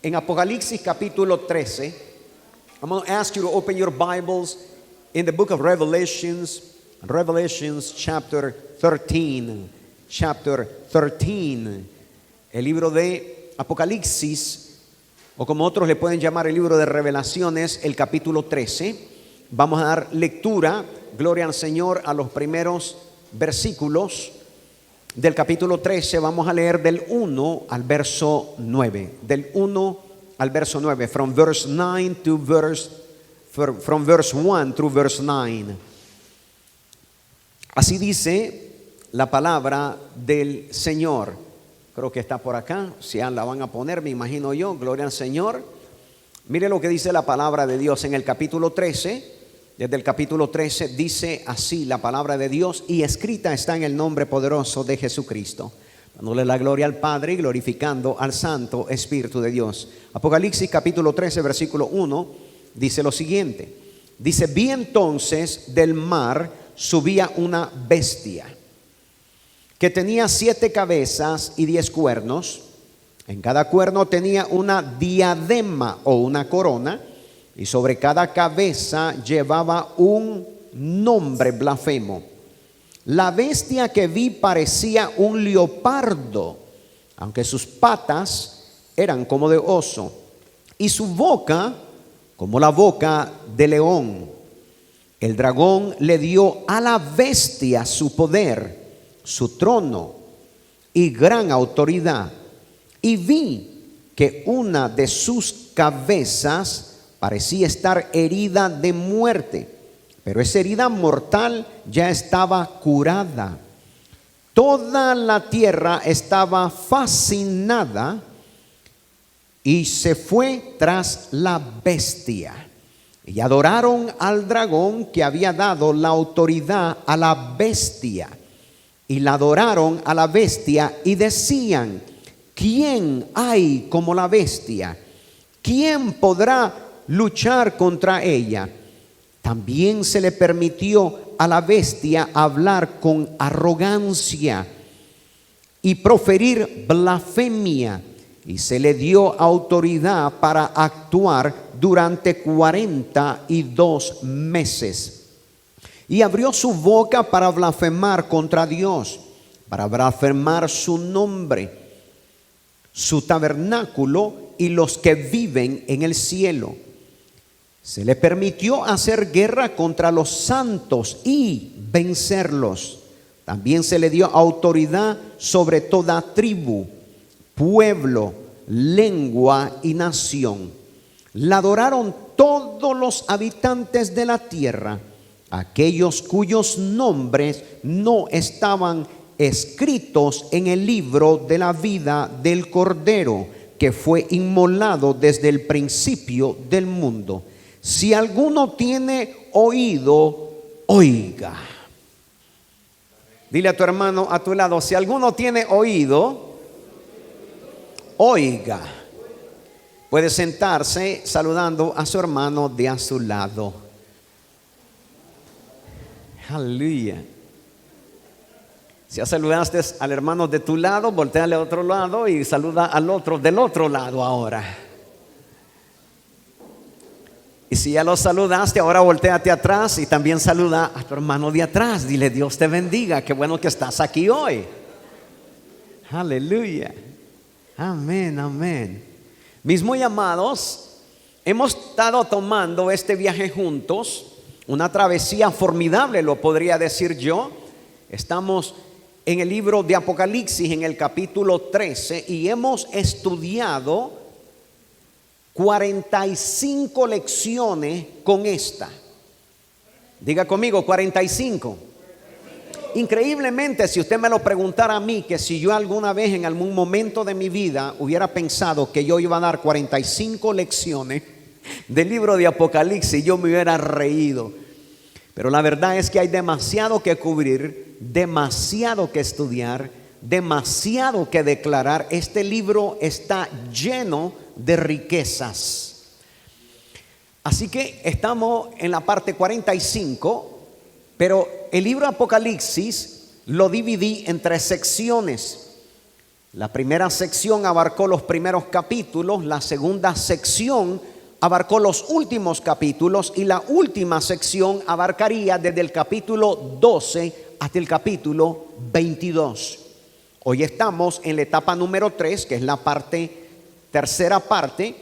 En Apocalipsis capítulo 13, I'm going to ask you to open your Bibles in the book of Revelations, Revelations chapter 13, el libro de Apocalipsis, o como otros le pueden llamar el libro de Revelaciones, el capítulo 13. Vamos a dar lectura, gloria al Señor, a los primeros versículos del capítulo 13. Vamos a leer del 1 al verso 9. Del 1 al verso 9. From verse 1 through verse 9. Así dice la palabra del Señor. Creo que está por acá. Si la van a poner, me imagino yo. Gloria al Señor. Mire lo que dice la palabra de Dios en el capítulo 13. Desde el capítulo 13 dice así la palabra de Dios, y escrita está en el nombre poderoso de Jesucristo, dándole la gloria al Padre y glorificando al Santo Espíritu de Dios. Apocalipsis capítulo 13 versículo 1 dice lo siguiente. Dice: vi entonces del mar subía una bestia que tenía 7 cabezas y 10 cuernos. En cada cuerno tenía una diadema o una corona, y sobre cada cabeza llevaba un nombre blasfemo. La bestia que vi parecía un leopardo, aunque sus patas eran como de oso, y su boca como la boca de león. El dragón le dio a la bestia su poder, su trono y gran autoridad. Y vi que una de sus cabezas parecía estar herida de muerte, pero esa herida mortal ya estaba curada. Toda la tierra estaba fascinada y se fue tras la bestia. Y adoraron al dragón que había dado la autoridad a la bestia. Y la adoraron a la bestia y decían: ¿quién hay como la bestia? ¿Quién podrá luchar contra ella? También se le permitió a la bestia hablar con arrogancia y proferir blasfemia, y se le dio autoridad para actuar durante 42 meses. Y abrió su boca para blasfemar contra Dios, para blasfemar su nombre, su tabernáculo y los que viven en el cielo. Se le permitió hacer guerra contra los santos y vencerlos. También se le dio autoridad sobre toda tribu, pueblo, lengua y nación. La adoraron todos los habitantes de la tierra, aquellos cuyos nombres no estaban escritos en el libro de la vida del Cordero, que fue inmolado desde el principio del mundo. Si alguno tiene oído, oiga. Dile a tu hermano a tu lado: si alguno tiene oído, oiga. Puede sentarse saludando a su hermano de a su lado. Aleluya. Si ya saludaste al hermano de tu lado, volteale al otro lado y saluda al otro del otro lado ahora. Y si ya lo saludaste, ahora volteate atrás y también saluda a tu hermano de atrás. Dile: Dios te bendiga, qué bueno que estás aquí hoy. Aleluya. Amén, amén. Mis muy amados, hemos estado tomando este viaje juntos, una travesía formidable, lo podría decir yo. Estamos en el libro de Apocalipsis, en el capítulo 13, y hemos estudiado 45 lecciones con esta. Diga conmigo: 45. Increíblemente, si usted me lo preguntara a mí, que si yo alguna vez en algún momento de mi vida hubiera pensado que yo iba a dar 45 lecciones del libro de Apocalipsis, yo me hubiera reído. Pero la verdad es que hay demasiado que cubrir, demasiado que estudiar, demasiado que declarar. Este libro está lleno de riquezas. Así que estamos en la parte 45, pero el libro de Apocalipsis lo dividí en 3 secciones. La primera sección abarcó los primeros capítulos, la segunda sección abarcó los últimos capítulos y la última sección abarcaría desde el capítulo 12 hasta el capítulo 22. Hoy estamos en la etapa número 3, que es la tercera parte,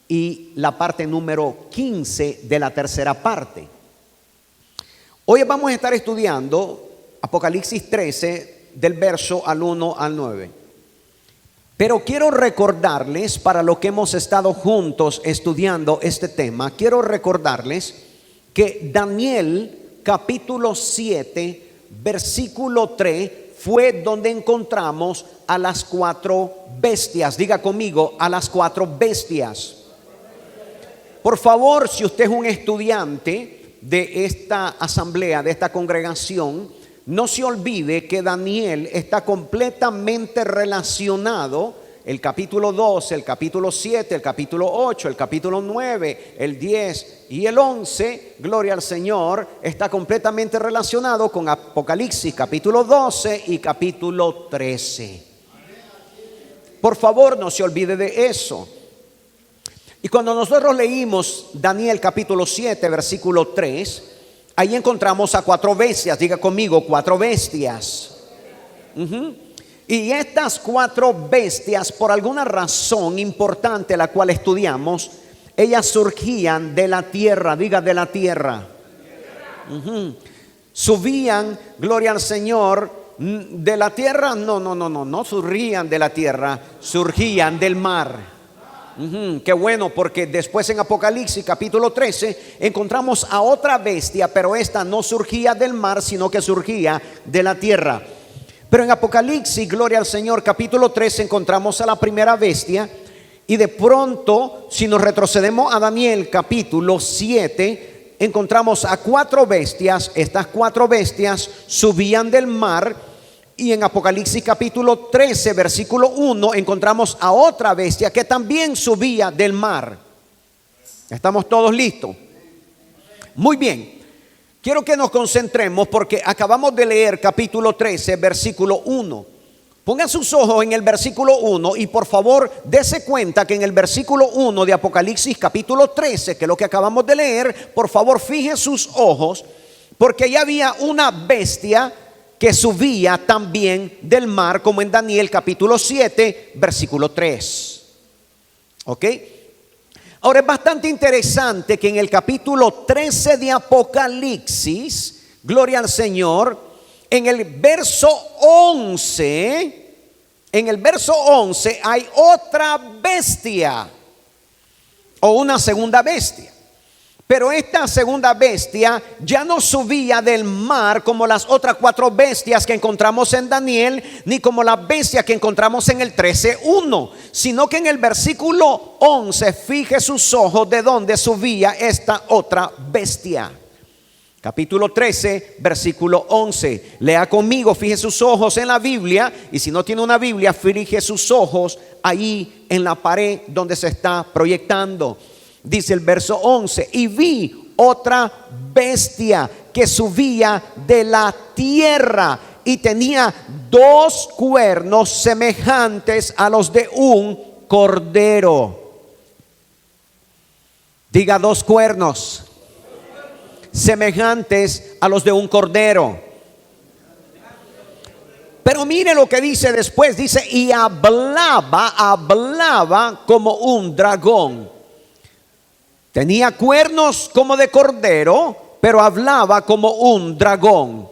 y la parte número 15 de la tercera parte. Hoy vamos a estar estudiando Apocalipsis 13 del verso al 1 al 9. Pero quiero recordarles, para lo que hemos estado juntos estudiando este tema, quiero recordarles que Daniel capítulo 7 versículo 3 fue donde encontramos a las 4 bestias. Diga conmigo, a las 4 bestias. Por favor, si usted es un estudiante de esta asamblea, de esta congregación, no se olvide que Daniel está completamente relacionado. El capítulo 12, el capítulo 7, el capítulo 8, el capítulo 9, el 10 y el 11, gloria al Señor, está completamente relacionado con Apocalipsis capítulo 12 y capítulo 13. Por favor, no se olvide de eso. Y cuando nosotros leímos Daniel capítulo 7, versículo 3, ahí encontramos a 4 bestias. Diga conmigo, 4 bestias. Y estas 4 bestias, por alguna razón importante la cual estudiamos, ellas surgían de la tierra. Diga, de la tierra. Subían, gloria al Señor, de la tierra. No surgían de la tierra, surgían del mar. Qué bueno, porque después en Apocalipsis capítulo 13 encontramos a otra bestia, pero esta no surgía del mar, sino que surgía de la tierra. Pero en Apocalipsis, gloria al Señor, capítulo 13 encontramos a la primera bestia. Y de pronto, si nos retrocedemos a Daniel capítulo 7, encontramos a 4 bestias. Estas 4 bestias subían del mar. Y en Apocalipsis capítulo 13 versículo 1 encontramos a otra bestia que también subía del mar. ¿Estamos todos listos? Muy bien. Quiero que nos concentremos porque acabamos de leer capítulo 13 versículo 1. Pongan sus ojos en el versículo 1 y por favor dése cuenta que en el versículo 1 de Apocalipsis capítulo 13, que es lo que acabamos de leer, por favor fije sus ojos porque ya había una bestia que subía también del mar, como en Daniel capítulo 7 versículo 3. ¿Ok? Ahora es bastante interesante que en el capítulo 13 de Apocalipsis, gloria al Señor, en el verso 11, hay otra bestia o una segunda bestia. Pero esta segunda bestia ya no subía del mar como las otras 4 bestias que encontramos en Daniel, ni como la bestia que encontramos en el 13:1, sino que en el versículo 11, fije sus ojos de dónde subía esta otra bestia. Capítulo 13, versículo 11. Lea conmigo, fije sus ojos en la Biblia. Y si no tiene una Biblia, fije sus ojos ahí en la pared donde se está proyectando. Dice el verso 11: y vi otra bestia que subía de la tierra y tenía 2 cuernos semejantes a los de un cordero. Diga, 2 cuernos semejantes a los de un cordero. Pero mire lo que dice después. Dice, y hablaba como un dragón. Tenía cuernos como de cordero, pero hablaba como un dragón.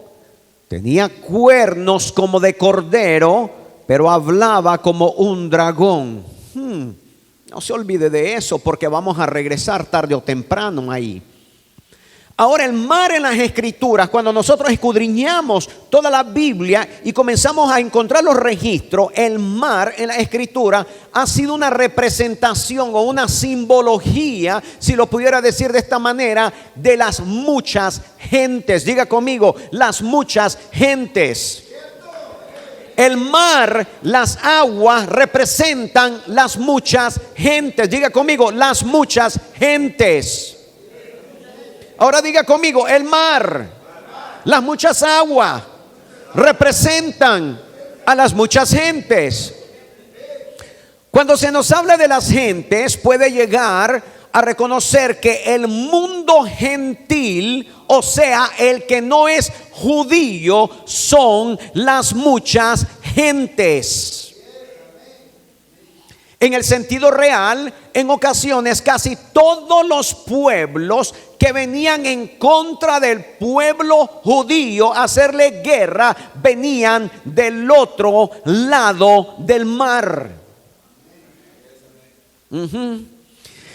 Tenía cuernos como de cordero, pero hablaba como un dragón. No se olvide de eso, porque vamos a regresar tarde o temprano ahí. Ahora, el mar en las Escrituras, cuando nosotros escudriñamos toda la Biblia y comenzamos a encontrar los registros, el mar en la Escritura ha sido una representación o una simbología, si lo pudiera decir de esta manera, de las muchas gentes. Diga conmigo, las muchas gentes. El mar, las aguas representan las muchas gentes. Diga conmigo, las muchas gentes. Ahora diga conmigo, el mar, las muchas aguas representan a las muchas gentes. Cuando se nos habla de las gentes, puede llegar a reconocer que el mundo gentil, o sea, el que no es judío, son las muchas gentes. En el sentido real, en ocasiones casi todos los pueblos que venían en contra del pueblo judío a hacerle guerra, venían del otro lado del mar.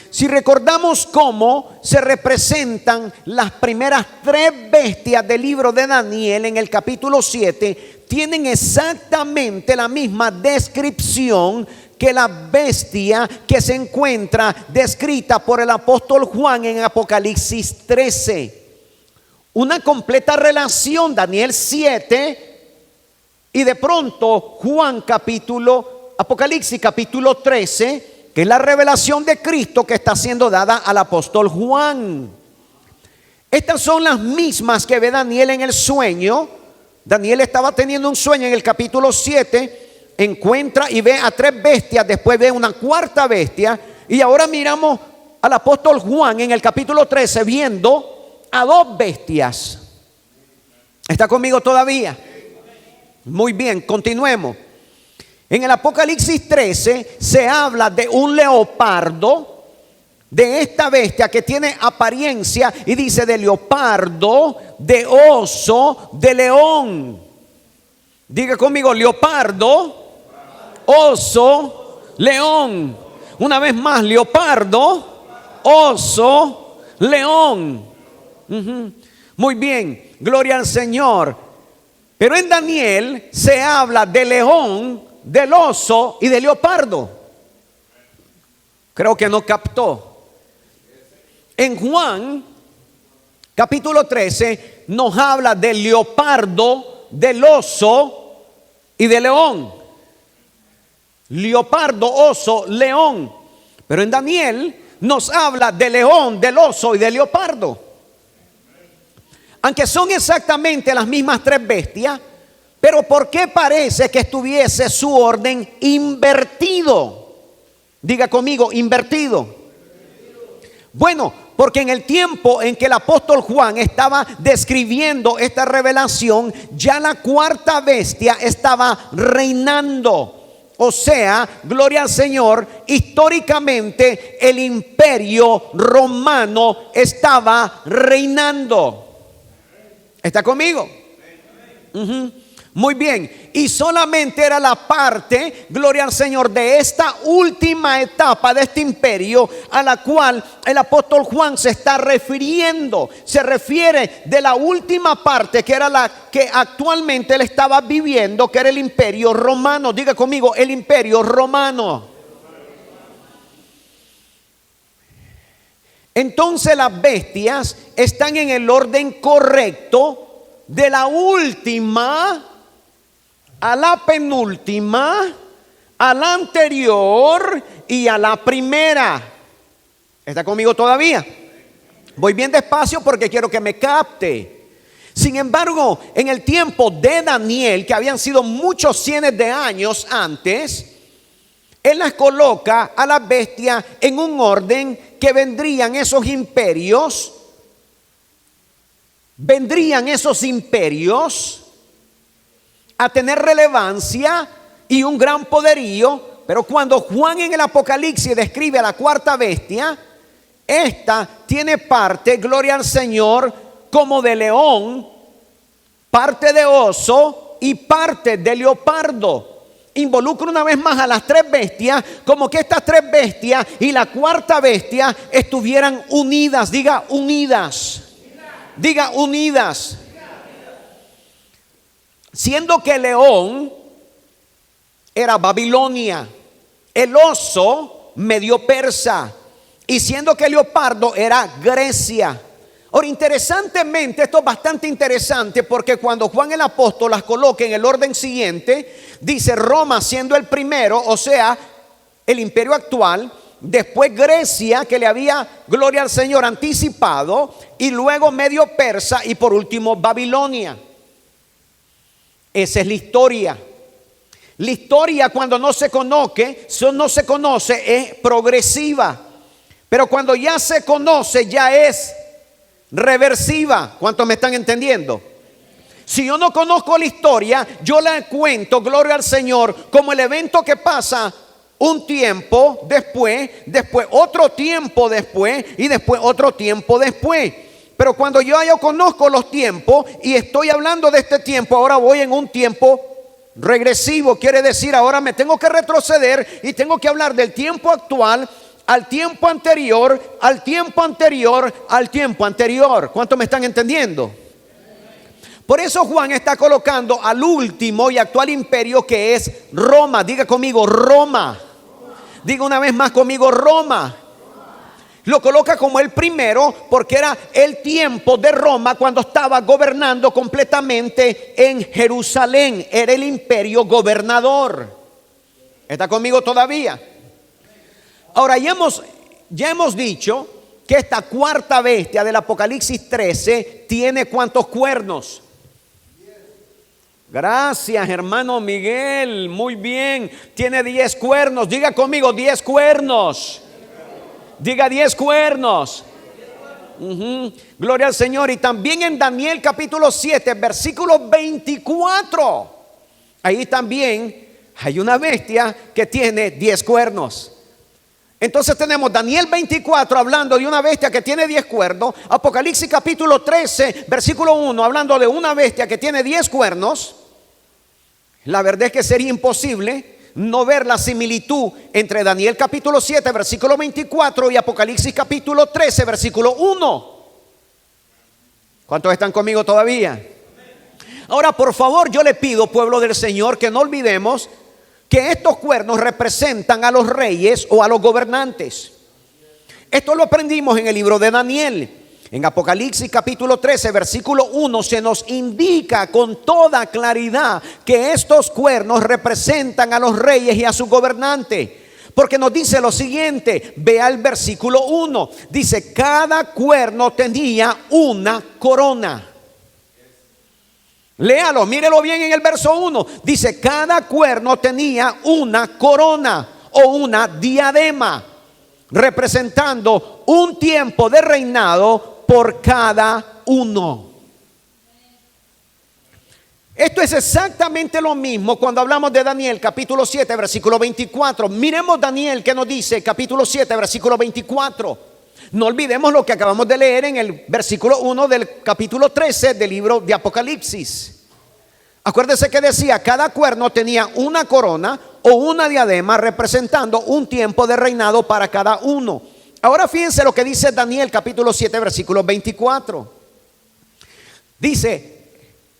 Si recordamos cómo se representan las primeras 3 bestias del libro de Daniel en el capítulo 7, tienen exactamente la misma descripción que la bestia que se encuentra descrita por el apóstol Juan en Apocalipsis 13. Una completa relación, Daniel 7 y de pronto Apocalipsis capítulo 13, que es la revelación de Cristo que está siendo dada al apóstol Juan. Estas son las mismas que ve Daniel en el sueño. Daniel estaba teniendo un sueño en el capítulo 7, encuentra y ve a 3 bestias, después ve una 4ª bestia, y ahora miramos al apóstol Juan en el capítulo 13 viendo a 2 bestias. ¿Está conmigo todavía? Muy bien, continuemos. En el Apocalipsis 13 se habla de un leopardo, de esta bestia que tiene apariencia, y dice de leopardo, de oso, de león. Diga conmigo, leopardo, oso, león. Una vez más, leopardo, oso, león. Muy bien, gloria al Señor. Pero en Daniel se habla de león, del oso y del leopardo. Creo que no captó. En Juan capítulo 13 nos habla del leopardo, del oso y del león. Leopardo, oso, león. Pero en Daniel nos habla del león, del oso y del leopardo. Aunque son exactamente las mismas 3 bestias, pero ¿por qué parece que estuviese su orden invertido? Diga conmigo, invertido. Bueno, porque en el tiempo en que el apóstol Juan estaba describiendo esta revelación, ya la 4ª bestia estaba reinando. O sea, gloria al Señor, históricamente el imperio romano estaba reinando. ¿Está conmigo? Muy bien, y solamente era la parte, gloria al Señor, de esta última etapa de este imperio a la cual el apóstol Juan se está refiriendo. Se refiere de la última parte que era la que actualmente él estaba viviendo, que era el imperio romano. Diga conmigo, el imperio romano. Entonces las bestias están en el orden correcto de la última a la penúltima, a la anterior y a la primera. ¿Está conmigo todavía? Voy bien despacio porque quiero que me capte. Sin embargo, en el tiempo de Daniel, que habían sido muchos cientos de años antes, él las coloca a las bestias en un orden que vendrían esos imperios a tener relevancia y un gran poderío. Pero cuando Juan en el Apocalipsis describe a la 4ª bestia, esta tiene parte, gloria al Señor, como de león, parte de oso y parte de leopardo. Involucra una vez más a las 3 bestias, como que estas 3 bestias y la 4ª bestia estuvieran unidas. Diga unidas. Diga unidas. Siendo que el león era Babilonia, el oso medio persa, y siendo que el leopardo era Grecia. Ahora, interesantemente, esto es bastante interesante, porque cuando Juan el apóstol las coloca en el orden siguiente, dice Roma siendo el primero, o sea, el imperio actual, después Grecia, que le había, gloria al Señor, anticipado, y luego medio persa, y por último Babilonia. Esa es la historia. La historia cuando no se conoce es progresiva. Pero cuando ya se conoce ya es reversiva. ¿Cuántos me están entendiendo? Si yo no conozco la historia, yo la cuento, gloria al Señor, como el evento que pasa un tiempo después otro tiempo después y después otro tiempo después. Pero cuando yo conozco los tiempos y estoy hablando de este tiempo, ahora voy en un tiempo regresivo. Quiere decir, ahora me tengo que retroceder y tengo que hablar del tiempo actual al tiempo anterior, al tiempo anterior, al tiempo anterior. ¿Cuántos me están entendiendo? Por eso Juan está colocando al último y actual imperio, que es Roma. Diga conmigo, Roma. Diga una vez más conmigo, Roma. Lo coloca como el primero porque era el tiempo de Roma cuando estaba gobernando completamente en Jerusalén. Era el imperio gobernador. ¿Está conmigo todavía? Ahora ya hemos dicho que esta cuarta bestia del Apocalipsis 13 tiene ¿cuántos cuernos? Gracias, hermano Miguel, muy bien. Tiene 10 cuernos. Diga conmigo, 10 cuernos. Diga 10 cuernos. Gloria al Señor. Y también en Daniel capítulo 7, versículo 24, ahí también hay una bestia que tiene 10 cuernos. Entonces tenemos Daniel 24 hablando de una bestia que tiene 10 cuernos. Apocalipsis capítulo 13, versículo 1, hablando de una bestia que tiene 10 cuernos. La verdad es que sería imposible no ver la similitud entre Daniel capítulo 7, versículo 24 y Apocalipsis capítulo 13, versículo 1. ¿Cuántos están conmigo todavía? Ahora, por favor, yo le pido, pueblo del Señor, que no olvidemos que estos cuernos representan a los reyes o a los gobernantes. Esto lo aprendimos en el libro de Daniel. En Apocalipsis capítulo 13, versículo 1 se nos indica con toda claridad que estos cuernos representan a los reyes y a su gobernante. Porque nos dice lo siguiente, vea el versículo 1, dice: cada cuerno tenía una corona. Léalo, mírelo bien en el verso 1. Dice: cada cuerno tenía una corona o una diadema, representando un tiempo de reinado por cada uno. Esto es exactamente lo mismo cuando hablamos de Daniel capítulo 7 versículo 24. Miremos Daniel que nos dice capítulo 7 versículo 24. No olvidemos lo que acabamos de leer en el versículo 1 del capítulo 13 del libro de Apocalipsis. Acuérdese que decía: cada cuerno tenía una corona o una diadema, representando un tiempo de reinado para cada uno. Ahora fíjense lo que dice Daniel capítulo 7 versículo 24. Dice: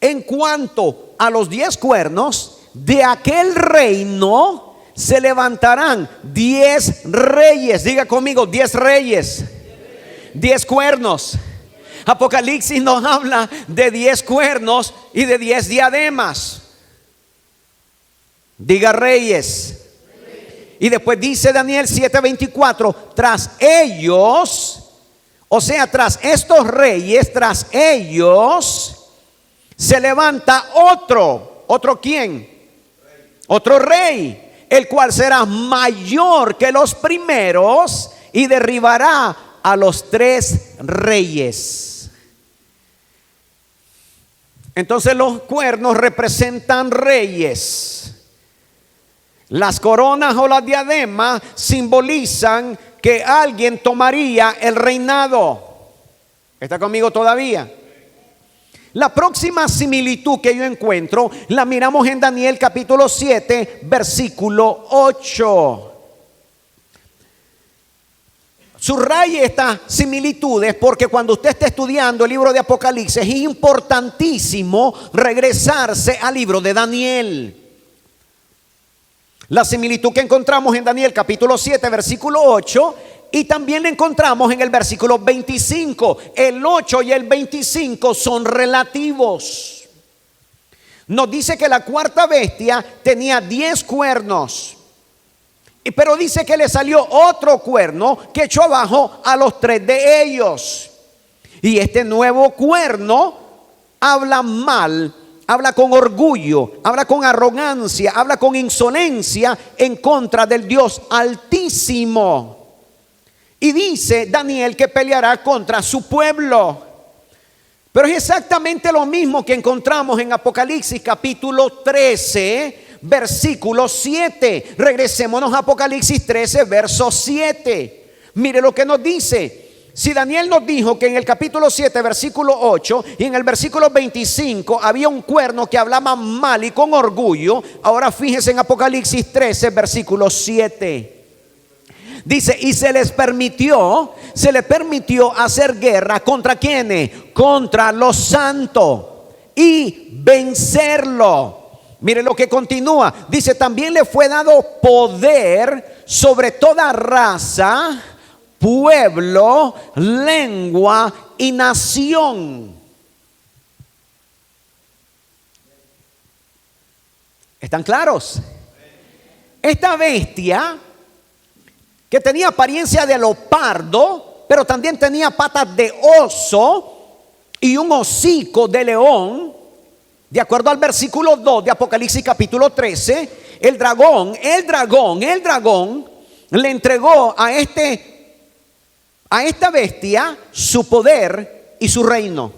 en cuanto a los 10 cuernos de aquel reino se levantarán 10 reyes. Diga conmigo, 10 reyes, 10 cuernos. Apocalipsis nos habla de 10 cuernos y de 10 diademas. Diga reyes. Y después dice Daniel 7:24, tras ellos, o sea, tras estos reyes, tras ellos se levanta ¿otro quién? Otro rey, el cual será mayor que los primeros y derribará a los 3 reyes. Entonces los cuernos representan reyes. Las coronas o las diademas simbolizan que alguien tomaría el reinado. ¿Está conmigo todavía? La próxima similitud que yo encuentro la miramos en Daniel capítulo 7 versículo 8. Subraye estas similitudes porque cuando usted esté estudiando el libro de Apocalipsis es importantísimo regresarse al libro de Daniel. La similitud que encontramos en Daniel capítulo 7 versículo 8 y también la encontramos en el versículo 25. El 8 y el 25 son relativos. Nos dice que la cuarta bestia tenía 10 cuernos. Pero dice que le salió otro cuerno que echó abajo a los 3 de ellos. Y este nuevo cuerno habla mal habla con orgullo, habla con arrogancia, habla con insolencia en contra del Dios Altísimo. Y dice Daniel que peleará contra su pueblo. Pero es exactamente lo mismo que encontramos en Apocalipsis capítulo 13, versículo 7. Regresémonos a Apocalipsis 13, verso 7. Mire lo que nos dice. Si Daniel nos dijo que en el capítulo 7, versículo 8 y en el versículo 25 había un cuerno que hablaba mal y con orgullo, ahora fíjese en Apocalipsis 13, versículo 7. Dice, y se le permitió hacer guerra ¿contra quiénes? Contra los santos y vencerlo. Mire lo que continúa. Dice, también le fue dado poder sobre toda raza, pueblo, lengua y nación. ¿Están claros? Esta bestia, que tenía apariencia de leopardo, pero también tenía patas de oso y un hocico de león, de acuerdo al versículo 2 de Apocalipsis capítulo 13, el dragón le entregó a esta bestia su poder y su reino.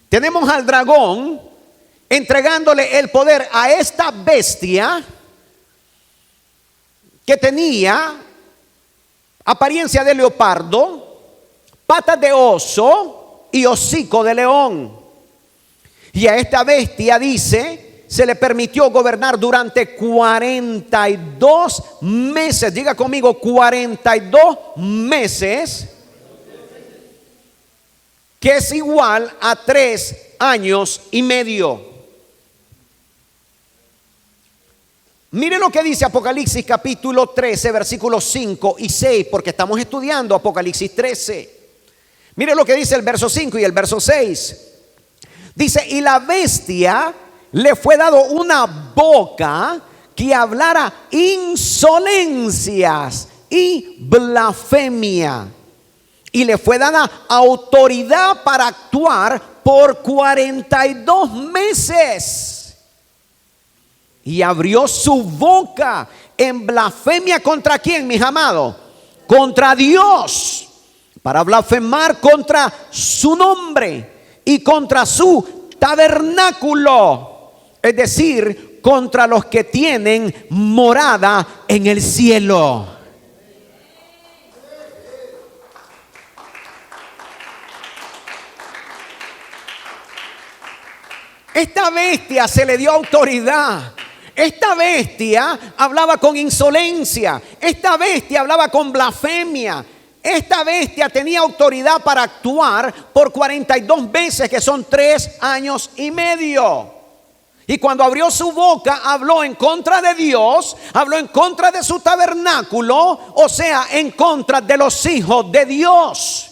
Tenemos al dragón entregándole el poder a esta bestia que tenía apariencia de leopardo, patas de oso y hocico de león. Y a esta bestia, dice, se le permitió gobernar durante 42 meses. Diga conmigo, 42 meses, que es igual a 3 años y medio. Mire lo que dice Apocalipsis capítulo 13, versículos 5 y 6, porque estamos estudiando Apocalipsis 13. Mire lo que dice el verso 5 y el verso 6. Dice, y la bestia le fue dado una boca que hablara insolencias y blasfemia. Y le fue dada autoridad para actuar por 42 meses. Y abrió su boca en blasfemia ¿contra quién, mis amados? Contra Dios, para blasfemar contra su nombre y contra su tabernáculo, es decir, contra los que tienen morada en el cielo. Esta bestia se le dio autoridad. Esta bestia hablaba con insolencia. Esta bestia hablaba con blasfemia. Esta bestia tenía autoridad para actuar por 42 veces, que son 3 años y medio. Y cuando abrió su boca, habló en contra de Dios, habló en contra de su tabernáculo, o sea, en contra de los hijos de Dios.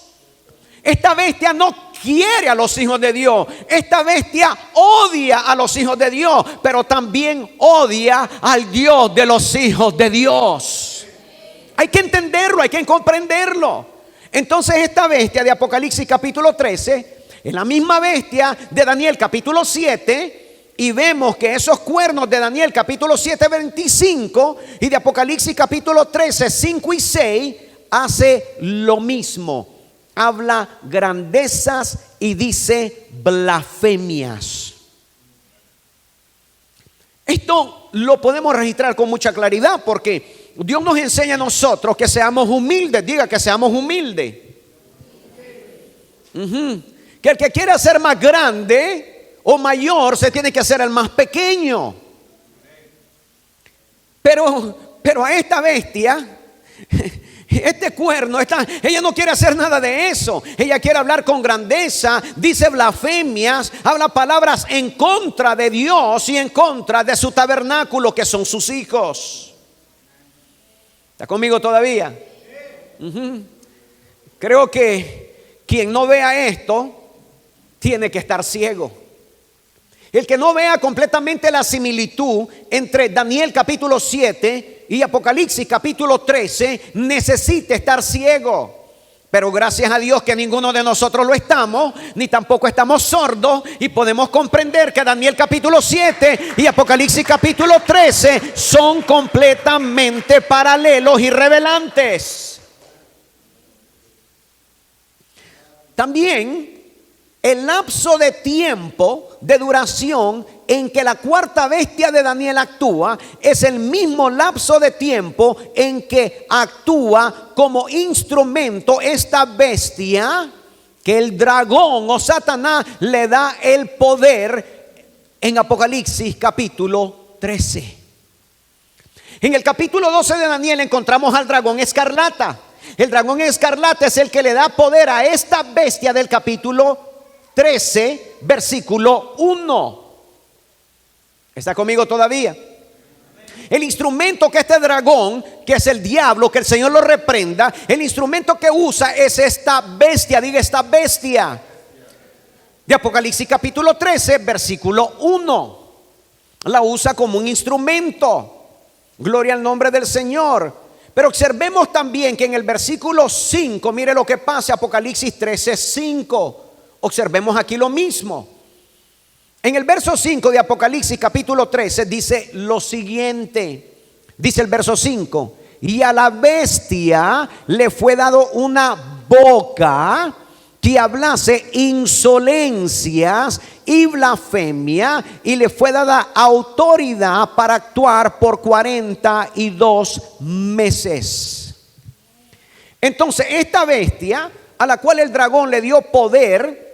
Esta bestia no quiere a los hijos de Dios. Esta bestia odia a los hijos de Dios, pero también odia al Dios de los hijos de Dios. Hay que entenderlo, hay que comprenderlo. Entonces esta bestia de Apocalipsis capítulo 13 es la misma bestia de Daniel capítulo 7, y vemos que esos cuernos de Daniel capítulo 7 25 y de Apocalipsis capítulo 13 5 y 6 hace lo mismo. Habla grandezas y dice blasfemias. Esto lo podemos registrar con mucha claridad, porque Dios nos enseña a nosotros que seamos humildes. Diga que seamos humildes. Que el que quiera ser más grande o mayor se tiene que hacer el más pequeño. Pero a esta bestia, este cuerno, ella no quiere hacer nada de eso. Ella quiere hablar con grandeza, dice blasfemias, habla palabras en contra de Dios y en contra de su tabernáculo, que son sus hijos. ¿Está conmigo todavía? Creo que quien no vea esto tiene que estar ciego. El que no vea completamente la similitud entre Daniel capítulo 7 y Apocalipsis capítulo 13 necesita estar ciego. Pero gracias a Dios que ninguno de nosotros lo estamos, ni tampoco estamos sordos, y podemos comprender que Daniel capítulo 7 y Apocalipsis capítulo 13 son completamente paralelos y revelantes. También el lapso de tiempo, de duración en que la cuarta bestia de Daniel actúa es el mismo lapso de tiempo en que actúa como instrumento esta bestia que el dragón o Satanás le da el poder en Apocalipsis capítulo 13. En el capítulo 12 de Daniel encontramos al dragón escarlata. El dragón escarlata es el que le da poder a esta bestia del capítulo 13, versículo 1. ¿Está conmigo todavía? El instrumento que este dragón, que es el diablo, que el Señor lo reprenda, el instrumento que usa es esta bestia, diga esta bestia, de Apocalipsis capítulo 13, versículo 1. La usa como un instrumento. Gloria al nombre del Señor. Pero observemos también que en el versículo 5, mire lo que pasa, Apocalipsis 13, 5. Observemos aquí lo mismo. En el verso 5 de Apocalipsis capítulo 13 dice lo siguiente. Dice el verso 5: y a la bestia le fue dado una boca que hablase insolencias y blasfemia, y le fue dada autoridad para actuar por 42 meses. Entonces esta bestia a la cual el dragón le dio poder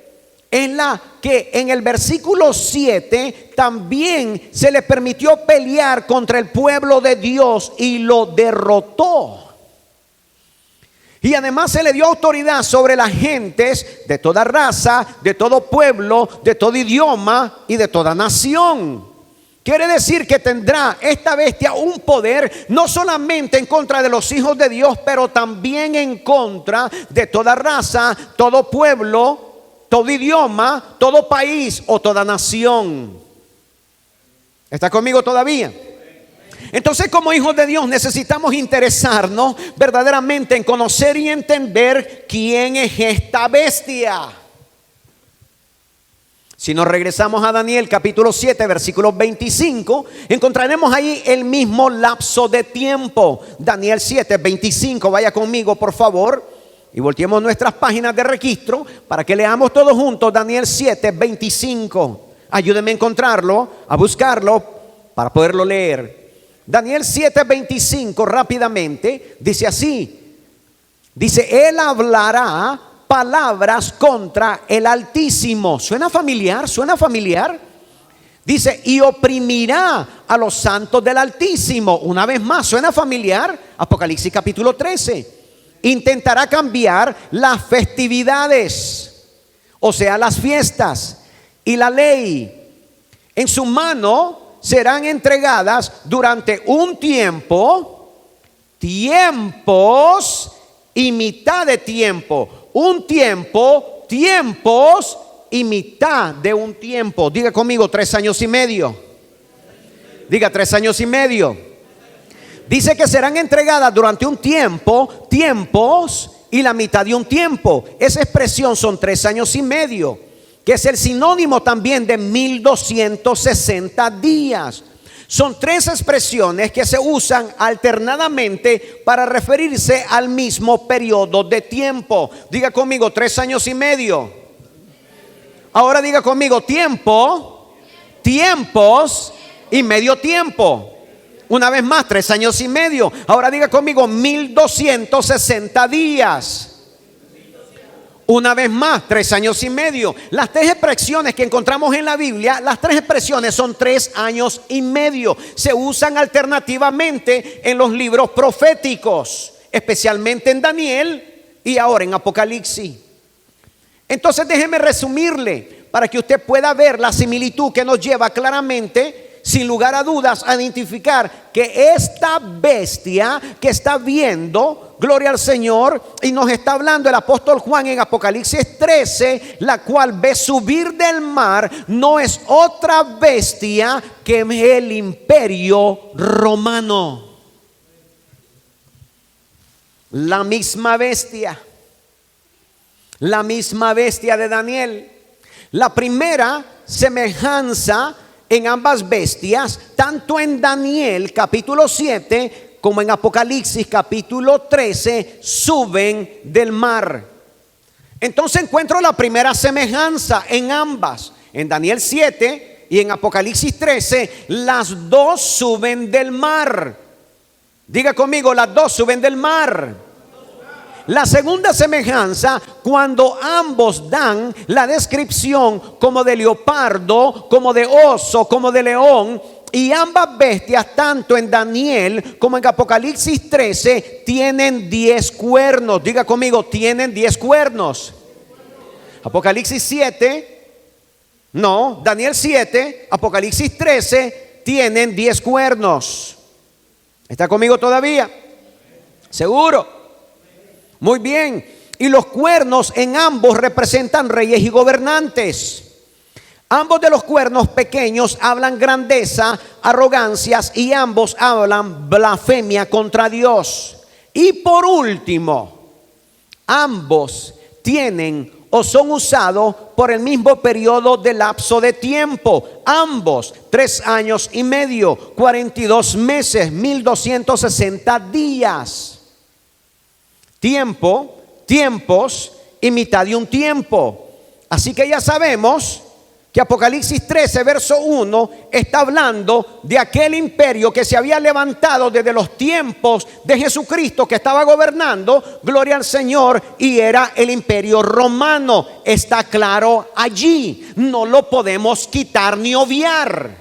es la que en el versículo 7 también se le permitió pelear contra el pueblo de Dios y lo derrotó. Y además se le dio autoridad sobre las gentes de toda raza, de todo pueblo, de todo idioma y de toda nación. Quiere decir que tendrá esta bestia un poder no solamente en contra de los hijos de Dios, pero también en contra de toda raza, todo pueblo, todo idioma, todo país o toda nación. ¿Está conmigo todavía? Entonces, como hijos de Dios necesitamos interesarnos verdaderamente en conocer y entender quién es esta bestia. Si nos regresamos a Daniel capítulo 7 versículo 25, encontraremos ahí el mismo lapso de tiempo. Daniel 7, 25, vaya conmigo por favor y volteemos nuestras páginas de registro para que leamos todos juntos Daniel 7, 25. Ayúdenme a encontrarlo, a buscarlo para poderlo leer. Daniel 7, 25 rápidamente dice así. Dice: él hablará palabras contra el Altísimo. ¿Suena familiar? ¿Suena familiar? Dice: y oprimirá a los santos del Altísimo. Una vez más, ¿suena familiar? Apocalipsis capítulo 13. Intentará cambiar las festividades, o sea, las fiestas y la ley. En su mano serán entregadas durante un tiempo, tiempos y mitad de tiempo. Un tiempo, tiempos y mitad de un tiempo. Diga conmigo 3 años y medio. Diga 3 años y medio. Dice que serán entregadas durante un tiempo, tiempos y la mitad de un tiempo. Esa expresión son 3 años y medio, que es el sinónimo también de 1260 días. Son 3 expresiones que se usan alternadamente para referirse al mismo periodo de tiempo. Diga conmigo 3 años y medio. Ahora diga conmigo tiempo, tiempos y medio tiempo. Una vez más, 3 años y medio. Ahora diga conmigo 1260 días. Una vez más, 3 años y medio. Las 3 expresiones que encontramos en la Biblia, las 3 expresiones son 3 años y medio. Se usan alternativamente en los libros proféticos, especialmente en Daniel y ahora en Apocalipsis. Entonces déjeme resumirle para que usted pueda ver la similitud que nos lleva claramente, sin lugar a dudas, a identificar que esta bestia que está viendo, gloria al Señor, y nos está hablando el apóstol Juan en Apocalipsis 13, la cual ve subir del mar, no es otra bestia que el imperio romano. La misma bestia. La misma bestia de Daniel. La primera semejanza en ambas bestias, tanto en Daniel capítulo 7 como en Apocalipsis capítulo 13, suben del mar. Entonces encuentro la primera semejanza en ambas. En Daniel 7 y en Apocalipsis 13, las dos suben del mar. Diga conmigo, las dos suben del mar. La segunda semejanza, cuando ambos dan la descripción como de leopardo, como de oso, como de león, y ambas bestias, tanto en Daniel como en Apocalipsis 13, tienen 10 cuernos. Diga conmigo, tienen 10 cuernos. Apocalipsis 7, no, Daniel 7, Apocalipsis 13, tienen 10 cuernos. ¿Está conmigo todavía? ¿Seguro? Muy bien. Y los cuernos en ambos representan reyes y gobernantes. Ambos de los cuernos pequeños hablan grandeza, arrogancias, y ambos hablan blasfemia contra Dios. Y por último, ambos tienen o son usados por el mismo periodo de lapso de tiempo. Ambos 3 años y medio, 42 meses, 1260 días. Tiempo, tiempos y mitad de un tiempo. Así que ya sabemos que Apocalipsis 13 verso 1 está hablando de aquel imperio que se había levantado desde los tiempos de Jesucristo, que estaba gobernando, gloria al Señor, y era el imperio romano. Está claro allí, no lo podemos quitar ni obviar.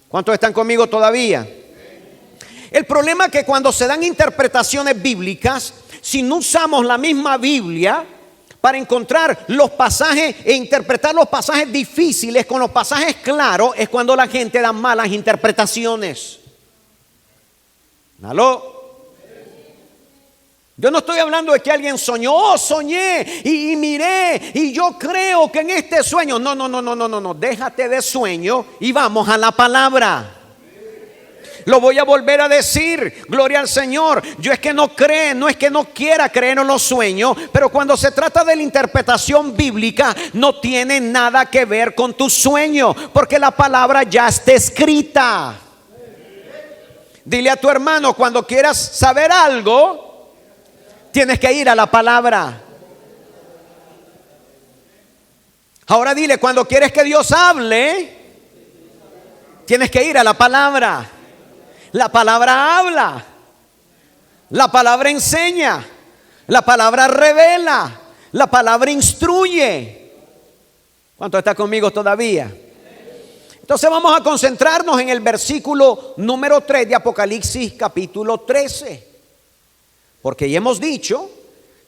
¿Cuántos están conmigo todavía? El problema es que cuando se dan interpretaciones bíblicas, si no usamos la misma Biblia para encontrar los pasajes e interpretar los pasajes difíciles con los pasajes claros, es cuando la gente da malas interpretaciones. ¿Aló? Yo no estoy hablando de que alguien soñó, soñé y miré y yo creo que en este sueño. No, déjate de sueño y vamos a la palabra. Lo voy a volver a decir, gloria al Señor. Yo es que no creo, no es que no quiera creer en los sueños, pero cuando se trata de la interpretación bíblica, no tiene nada que ver con tu sueño, porque la palabra ya está escrita. Dile a tu hermano, cuando quieras saber algo, tienes que ir a la palabra. Ahora dile, cuando quieres que Dios hable, tienes que ir a la palabra. La palabra habla, la palabra enseña, la palabra revela, la palabra instruye. ¿Cuánto está conmigo todavía? Entonces vamos a concentrarnos en el versículo número 3 de Apocalipsis capítulo 13. Porque ya hemos dicho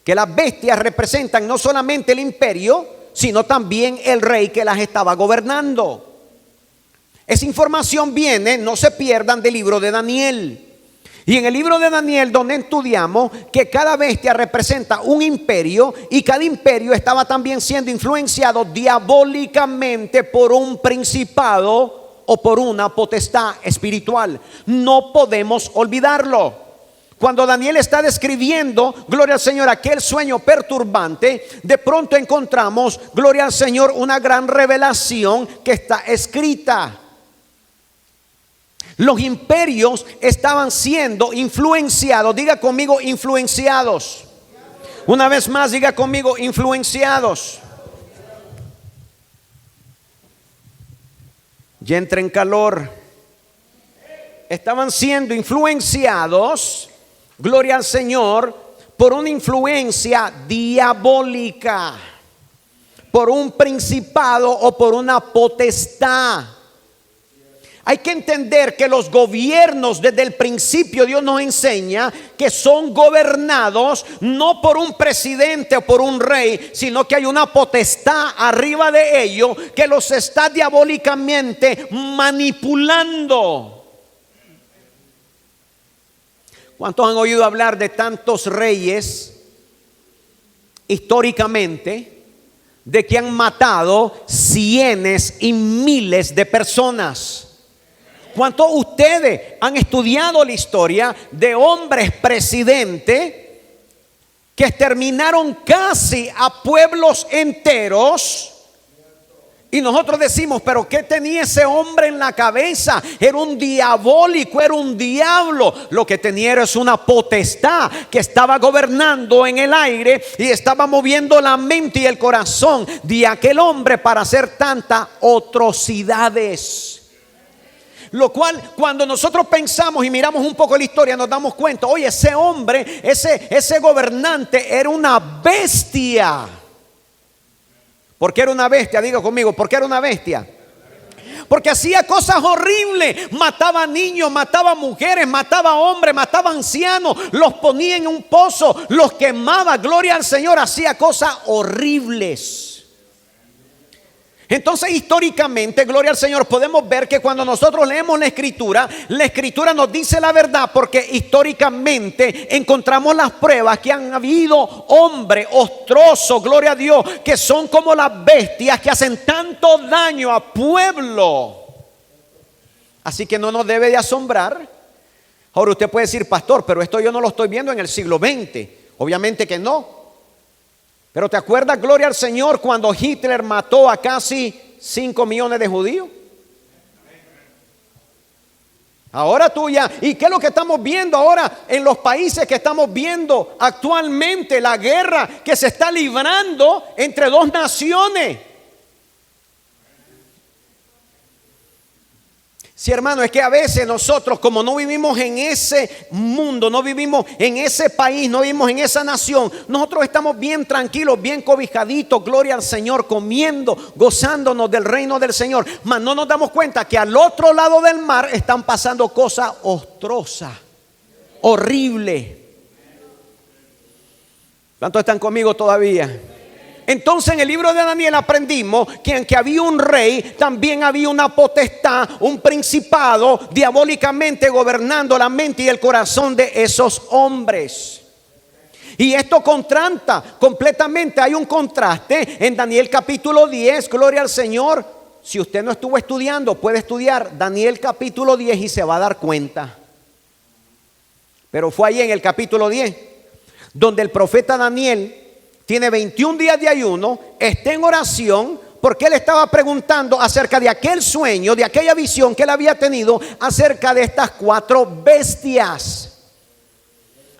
que las bestias representan no solamente el imperio, sino también el rey que las estaba gobernando. Esa información viene, no se pierdan, del libro de Daniel. Y en el libro de Daniel, donde estudiamos que cada bestia representa un imperio, y cada imperio estaba también siendo influenciado diabólicamente por un principado o por una potestad espiritual. No podemos olvidarlo. Cuando Daniel está describiendo, gloria al Señor, aquel sueño perturbante, de pronto encontramos, gloria al Señor, una gran revelación que está escrita. Los imperios estaban siendo influenciados. Diga conmigo, influenciados. Una vez más, diga conmigo, influenciados. Ya entra en calor. Estaban siendo influenciados, gloria al Señor, por una influencia diabólica, por un principado o por una potestad. Hay que entender que los gobiernos, desde el principio Dios nos enseña que son gobernados no por un presidente o por un rey, sino que hay una potestad arriba de ellos que los está diabólicamente manipulando. ¿Cuántos han oído hablar de tantos reyes históricamente, de que han matado cientos y miles de personas? ¿Cuántos ustedes han estudiado la historia de hombres presidentes que exterminaron casi a pueblos enteros. Y nosotros decimos, pero ¿qué tenía ese hombre en la cabeza? Era un diabólico, era un diablo. Lo que tenía era una potestad que estaba gobernando en el aire y estaba moviendo la mente y el corazón de aquel hombre para hacer tantas atrocidades. Lo cual, cuando nosotros pensamos y miramos un poco la historia, nos damos cuenta, oye, ese hombre, ese gobernante era una bestia. ¿Por qué era una bestia? Diga conmigo, ¿por qué era una bestia? Porque hacía cosas horribles. Mataba niños, mataba mujeres, mataba hombres, mataba ancianos. Los ponía en un pozo, los quemaba. Gloria al Señor, hacía cosas horribles. Entonces, históricamente, gloria al Señor, podemos ver que cuando nosotros leemos la Escritura nos dice la verdad, porque históricamente encontramos las pruebas que han habido hombres ostrosos, gloria a Dios, que son como las bestias que hacen tanto daño a pueblo. Así que no nos debe de asombrar. Ahora usted puede decir, pastor, pero esto yo no lo estoy viendo en el siglo XX. Obviamente que no. Pero ¿te acuerdas, gloria al Señor, cuando Hitler mató a casi 5 millones de judíos? Ahora tú ya, ¿y qué es lo que estamos viendo ahora en los países que estamos viendo actualmente? La guerra que se está librando entre dos naciones. Sí, hermano, es que a veces nosotros, como no vivimos en ese mundo, no vivimos en ese país, no vivimos en esa nación, nosotros estamos bien tranquilos, bien cobijaditos, gloria al Señor, comiendo, gozándonos del reino del Señor. Mas no nos damos cuenta que al otro lado del mar están pasando cosas ostrosas, horribles. ¿Cuántos están conmigo todavía? Entonces en el libro de Daniel aprendimos que aunque había un rey, también había una potestad, un principado diabólicamente gobernando la mente y el corazón de esos hombres. Y esto contrasta completamente, hay un contraste en Daniel capítulo 10, gloria al Señor. Si usted no estuvo estudiando, puede estudiar Daniel capítulo 10 y se va a dar cuenta. Pero fue ahí en el capítulo 10 donde el profeta Daniel tiene 21 días de ayuno, está en oración, porque él estaba preguntando acerca de aquel sueño, de aquella visión que él había tenido acerca de estas 4 bestias.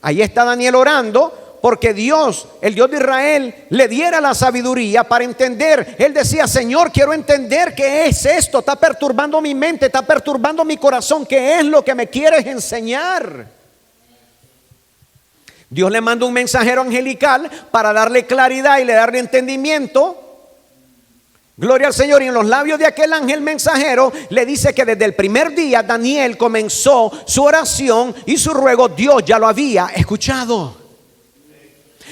Ahí está Daniel orando porque Dios, el Dios de Israel, le diera la sabiduría para entender. Él decía, Señor, quiero entender qué es esto, está perturbando mi mente, está perturbando mi corazón, qué es lo que me quieres enseñar. Dios le manda un mensajero angelical para darle claridad y le darle entendimiento. Gloria al Señor. Y en los labios de aquel ángel mensajero le dice que desde el primer día Daniel comenzó su oración y su ruego. Dios ya lo había escuchado.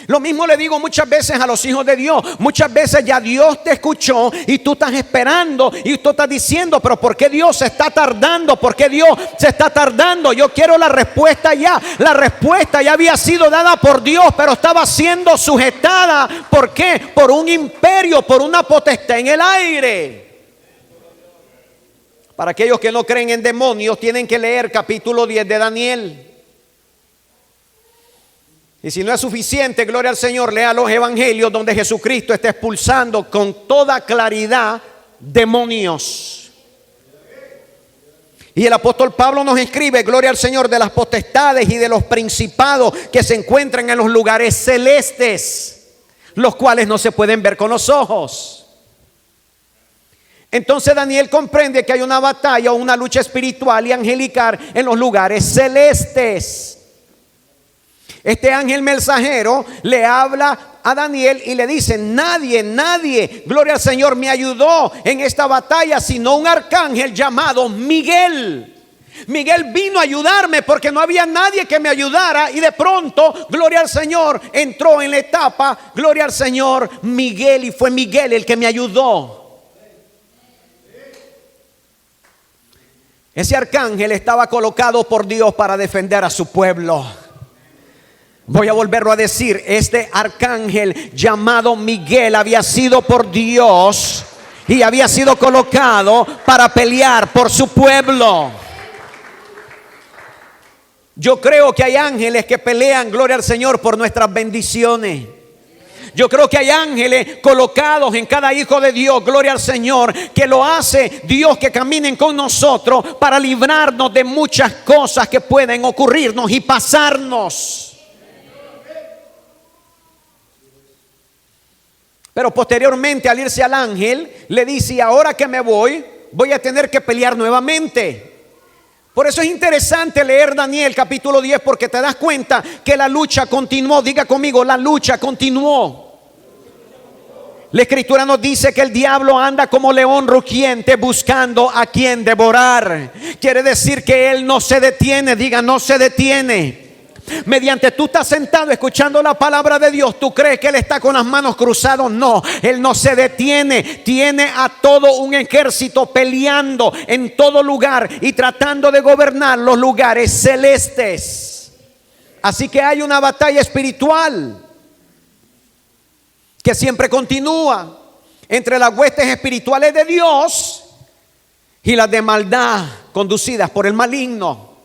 Lo mismo le digo muchas veces a los hijos de Dios. Muchas veces ya Dios te escuchó y tú estás esperando y tú estás diciendo, pero ¿por qué Dios se está tardando? ¿Por qué Dios se está tardando? Yo quiero la respuesta ya. La respuesta ya había sido dada por Dios, pero estaba siendo sujetada. ¿Por qué? Por un imperio, por una potestad en el aire. Para aquellos que no creen en demonios, tienen que leer capítulo 10 de Daniel. Y si no es suficiente, gloria al Señor, lea los evangelios donde Jesucristo está expulsando con toda claridad demonios. Y el apóstol Pablo nos escribe, gloria al Señor, de las potestades y de los principados que se encuentran en los lugares celestes, los cuales no se pueden ver con los ojos. Entonces Daniel comprende que hay una batalla o una lucha espiritual y angelical en los lugares celestes. Este ángel mensajero le habla a Daniel y le dice, nadie, gloria al Señor, me ayudó en esta batalla, sino un arcángel llamado Miguel. Miguel vino a ayudarme porque no había nadie que me ayudara y de pronto, gloria al Señor, entró en la etapa, gloria al Señor, Miguel, y fue Miguel el que me ayudó. Ese arcángel estaba colocado por Dios para defender a su pueblo. Voy a volverlo a decir, este arcángel llamado Miguel había sido por Dios y había sido colocado para pelear por su pueblo. Yo creo que hay ángeles que pelean, gloria al Señor, por nuestras bendiciones. Yo creo que hay ángeles colocados en cada hijo de Dios, gloria al Señor, que lo hace Dios, que caminen con nosotros para librarnos de muchas cosas que pueden ocurrirnos y pasarnos. Pero posteriormente, al irse al ángel, le dice: ahora que me voy a tener que pelear nuevamente. Por eso es interesante leer Daniel capítulo 10, porque te das cuenta que la lucha continuó. Diga conmigo: la lucha continuó. La escritura nos dice que el diablo anda como león rugiente buscando a quien devorar. Quiere decir que él no se detiene. Diga: no se detiene. Mediante tú estás sentado escuchando la palabra de Dios, ¿tú crees que él está con las manos cruzadas? No, él no se detiene. Tiene a todo un ejército peleando en todo lugar y tratando de gobernar los lugares celestes. Así que hay una batalla espiritual que siempre continúa entre las huestes espirituales de Dios y las de maldad conducidas por el maligno.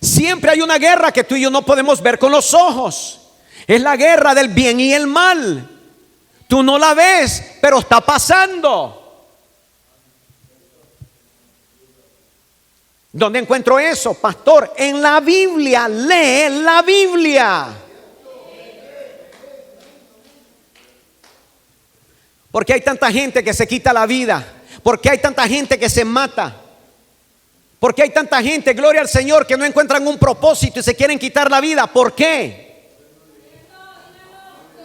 Siempre hay una guerra que tú y yo no podemos ver con los ojos. Es la guerra del bien y el mal. Tú no la ves, pero está pasando. ¿Dónde encuentro eso, pastor? En la Biblia. Lee la Biblia. ¿Por qué hay tanta gente que se quita la vida? ¿Por qué hay tanta gente que se mata? ¿Por qué hay tanta gente, gloria al Señor, que no encuentran un propósito y se quieren quitar la vida? ¿Por qué?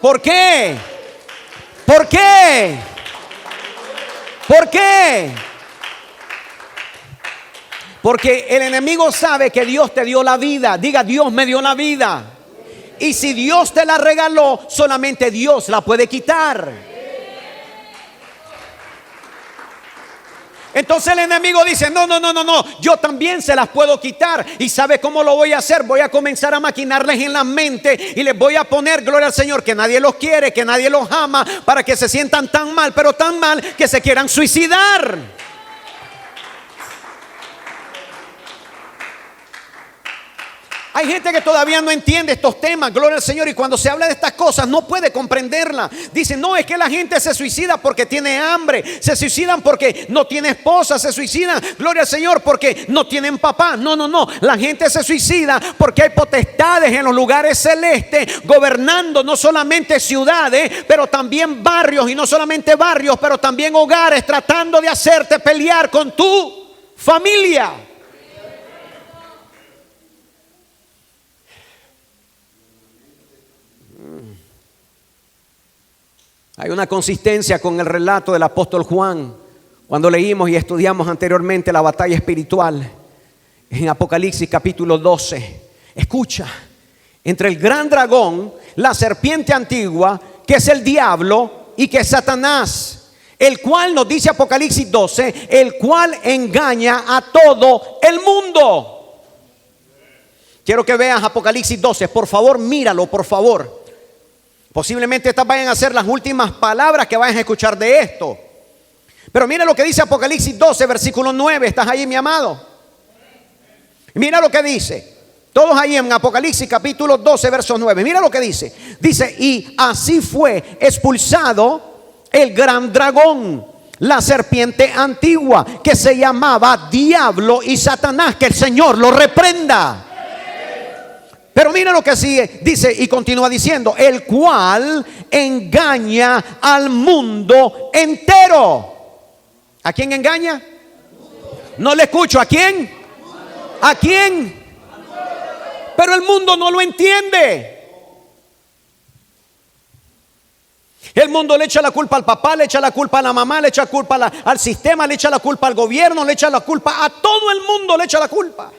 ¿Por qué? ¿Por qué? ¿Por qué? Porque el enemigo sabe que Dios te dio la vida. Diga: Dios me dio la vida. Y si Dios te la regaló, solamente Dios la puede quitar. Entonces el enemigo dice: no, yo también se las puedo quitar. ¿Y sabe cómo lo voy a hacer? Voy a comenzar a maquinarles en la mente y les voy a poner, gloria al Señor, que nadie los quiere, que nadie los ama, para que se sientan tan mal, pero tan mal que se quieran suicidar. Hay gente que todavía no entiende estos temas, gloria al Señor, y cuando se habla de estas cosas no puede comprenderla. Dicen: no, es que la gente se suicida porque tiene hambre, se suicidan porque no tiene esposa, se suicidan, gloria al Señor, porque no tienen papá. No, la gente se suicida porque hay potestades en los lugares celestes gobernando no solamente ciudades, pero también barrios, y no solamente barrios, pero también hogares, tratando de hacerte pelear con tu familia. Hay una consistencia con el relato del apóstol Juan cuando leímos y estudiamos anteriormente la batalla espiritual en Apocalipsis capítulo 12. Escucha: entre el gran dragón, la serpiente antigua, que es el diablo y que es Satanás, el cual, nos dice Apocalipsis 12, el cual engaña a todo el mundo. Quiero que veas Apocalipsis 12, por favor, míralo, por favor. Posiblemente estas vayan a ser las últimas palabras que vayan a escuchar de esto. Pero mira lo que dice Apocalipsis 12, versículo 9. ¿Estás ahí, mi amado? Mira lo que dice. Todos ahí en Apocalipsis capítulo 12, verso 9. Mira lo que dice. Dice: y así fue expulsado el gran dragón, la serpiente antigua, que se llamaba Diablo y Satanás. Que el Señor lo reprenda. Pero mira lo que sigue, dice y continúa diciendo: el cual engaña al mundo entero. ¿A quién engaña? No le escucho. ¿A quién? ¿A quién? Pero el mundo no lo entiende. El mundo le echa la culpa al papá, le echa la culpa a la mamá, le echa la culpa al sistema, le echa la culpa al gobierno, le echa la culpa a todo el mundo, le echa la culpa.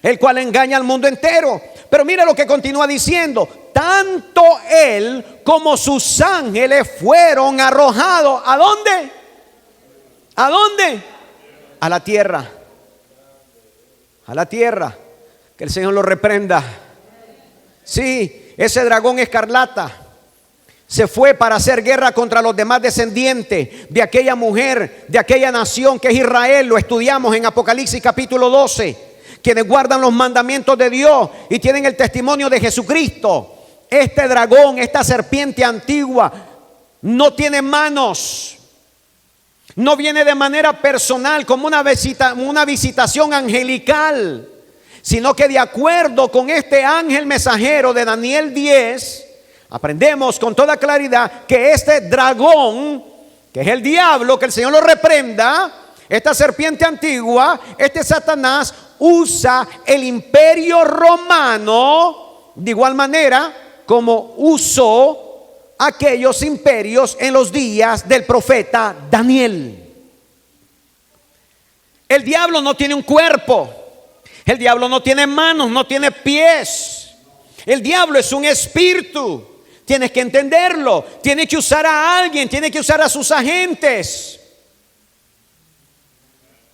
El cual engaña al mundo entero. Pero mira lo que continúa diciendo: tanto él como sus ángeles fueron arrojados. ¿A dónde? ¿A dónde? A la tierra. A la tierra. Que el Señor lo reprenda. Sí, ese dragón escarlata se fue para hacer guerra contra los demás descendientes de aquella mujer, de aquella nación que es Israel. Lo estudiamos en Apocalipsis capítulo 12. quienes guardan los mandamientos de Dios y tienen el testimonio de Jesucristo. Este dragón, esta serpiente antigua, no tiene manos. No viene de manera personal como una visitación angelical, sino que de acuerdo con este ángel mensajero de Daniel 10, aprendemos con toda claridad que este dragón, que es el diablo, que el Señor lo reprenda, esta serpiente antigua, este Satanás, usa el imperio romano de igual manera como usó aquellos imperios en los días del profeta Daniel. El diablo no tiene un cuerpo, el diablo no tiene manos, no tiene pies. El diablo es un espíritu. Tienes que entenderlo. Tiene que usar a alguien, tiene que usar a sus agentes.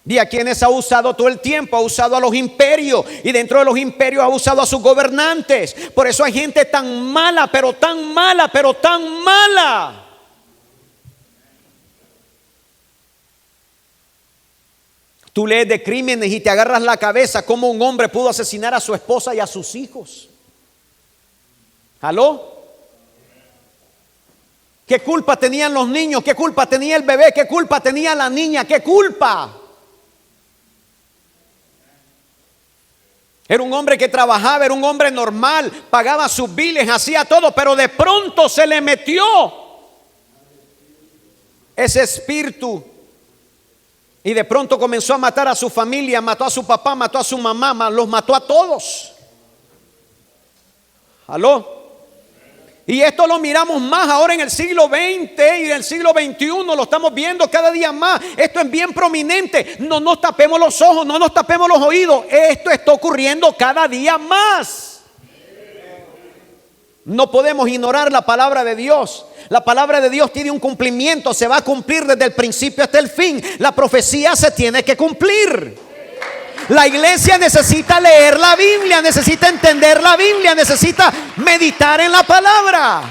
¿Y a quienes ha usado todo el tiempo? Ha usado a los imperios, y dentro de los imperios ha usado a sus gobernantes. Por eso hay gente tan mala, pero tan mala, pero tan mala. Tú lees de crímenes y te agarras la cabeza cómo un hombre pudo asesinar a su esposa y a sus hijos. ¿Aló? ¿Qué culpa tenían los niños? ¿Qué culpa tenía el bebé? ¿Qué culpa tenía la niña? ¿Qué culpa? Era un hombre que trabajaba, era un hombre normal, pagaba sus biles, hacía todo, pero de pronto se le metió ese espíritu y de pronto comenzó a matar a su familia, mató a su papá, mató a su mamá, los mató a todos. ¿Aló? Y esto lo miramos más ahora en el siglo XX y en el siglo XXI, lo estamos viendo cada día más. Esto es bien prominente. No nos tapemos los ojos, no nos tapemos los oídos. Esto está ocurriendo cada día más. No podemos ignorar la palabra de Dios. La palabra de Dios tiene un cumplimiento, se va a cumplir desde el principio hasta el fin. La profecía se tiene que cumplir. La iglesia necesita leer la Biblia, necesita entender la Biblia, necesita meditar en la palabra.